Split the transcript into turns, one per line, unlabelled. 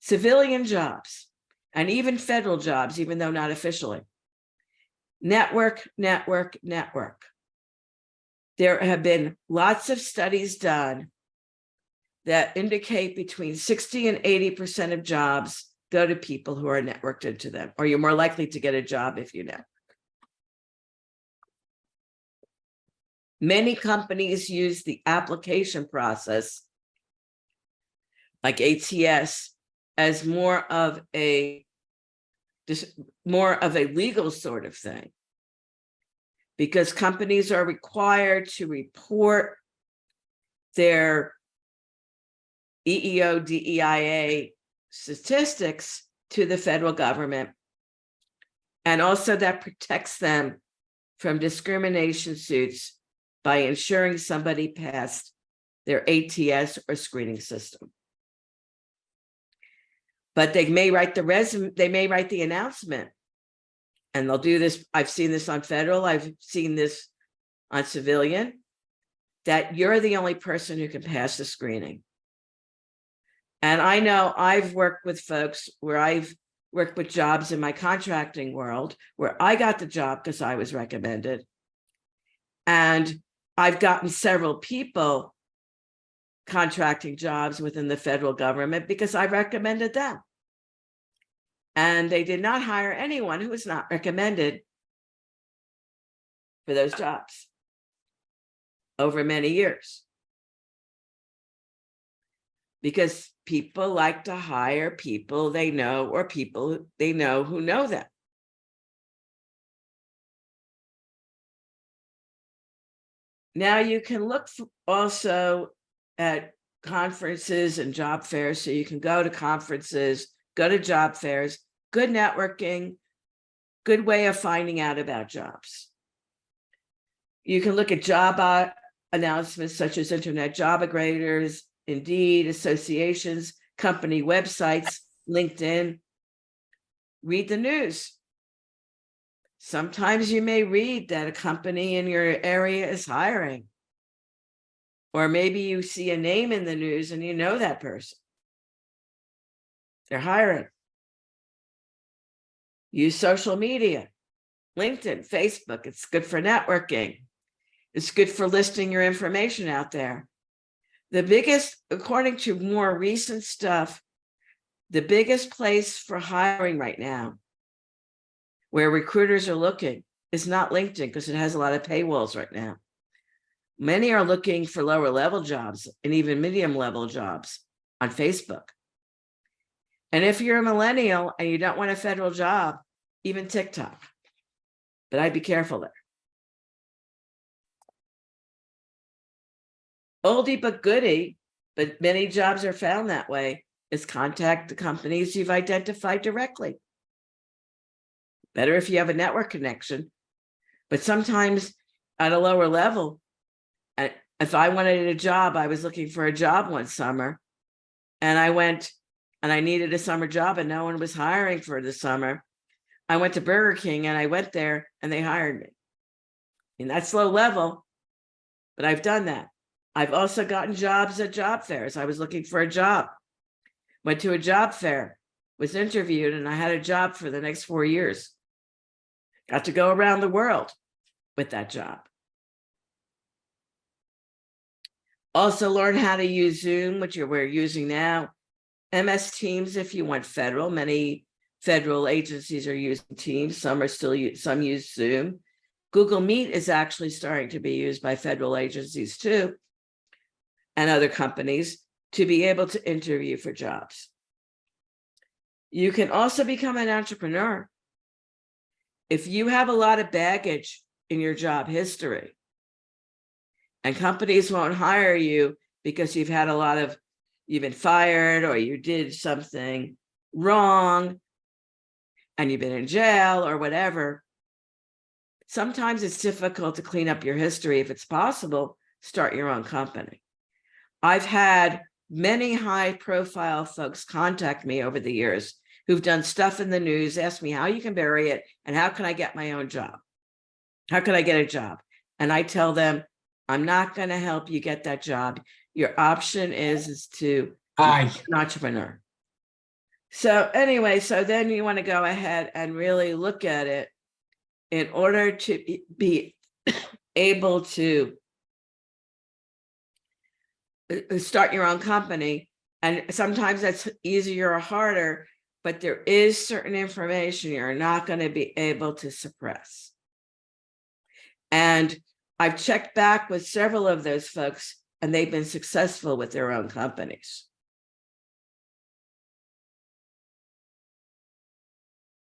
civilian jobs, and even federal jobs, even though not officially. Network, network, network. There have been lots of studies done that indicate between 60 and 80% of jobs go to people who are networked into them, or you're more likely to get a job if you network. Many companies use the application process, like ATS, as more of a legal sort of thing, because companies are required to report their EEO, DEIA statistics to the federal government. And also that protects them from discrimination suits by ensuring somebody passed their ATS or screening system. But they may write the resume, they may write the announcement, and they'll do this. I've seen this on federal, I've seen this on civilian, that you're the only person who can pass the screening. And I know I've worked with folks where I've worked with jobs in my contracting world where I got the job because I was recommended. And I've gotten several people contracting jobs within the federal government because I recommended them. And they did not hire anyone who was not recommended for those jobs over many years. Because people like to hire people they know or people they know who know them. Now you can look also at conferences and job fairs. So you can go to conferences, go to job fairs, good networking, good way of finding out about jobs. You can look at job announcements such as internet job aggregators, Indeed, associations, company websites, LinkedIn. Read the news. Sometimes you may read that a company in your area is hiring. Or maybe you see a name in the news and you know that person. They're hiring. Use social media, LinkedIn, Facebook. It's good for networking. It's good for listing your information out there. The biggest, according to more recent stuff, the biggest place for hiring right now, where recruiters are looking, is not LinkedIn because it has a lot of paywalls right now. Many are looking for lower level jobs and even medium level jobs on Facebook. And if you're a millennial and you don't want a federal job, even TikTok. But I'd be careful there. Oldie but goodie, but many jobs are found that way, is contact the companies you've identified directly. Better if you have a network connection, but sometimes at a lower level, if I wanted a job, I was looking for a job one summer, and I went and I needed a summer job and no one was hiring for the summer. I went to Burger King and I went there and they hired me. And that's low level, but I've done that. I've also gotten jobs at job fairs. I was looking for a job, went to a job fair, was interviewed, and I had a job for the next 4 years. Got to go around the world with that job. Also learn how to use Zoom, which we're using now. MS Teams if you want federal. Many federal agencies are using Teams. Some use Zoom. Google Meet is actually starting to be used by federal agencies too, and other companies, to be able to interview for jobs. You can also become an entrepreneur. If you have a lot of baggage in your job history and companies won't hire you because you've been fired or you did something wrong and you've been in jail or whatever, sometimes it's difficult to clean up your history. If it's possible, start your own company. I've had many high-profile folks contact me over the years who've done stuff in the news, ask me how you can bury it and how can I get my own job? How can I get a job? And I tell them, I'm not going to help you get that job. Your option is to be an entrepreneur. So anyway, so then you want to go ahead and really look at it in order to be able to start your own company. And sometimes that's easier or harder, but there is certain information you're not going to be able to suppress. And I've checked back with several of those folks, and they've been successful with their own companies.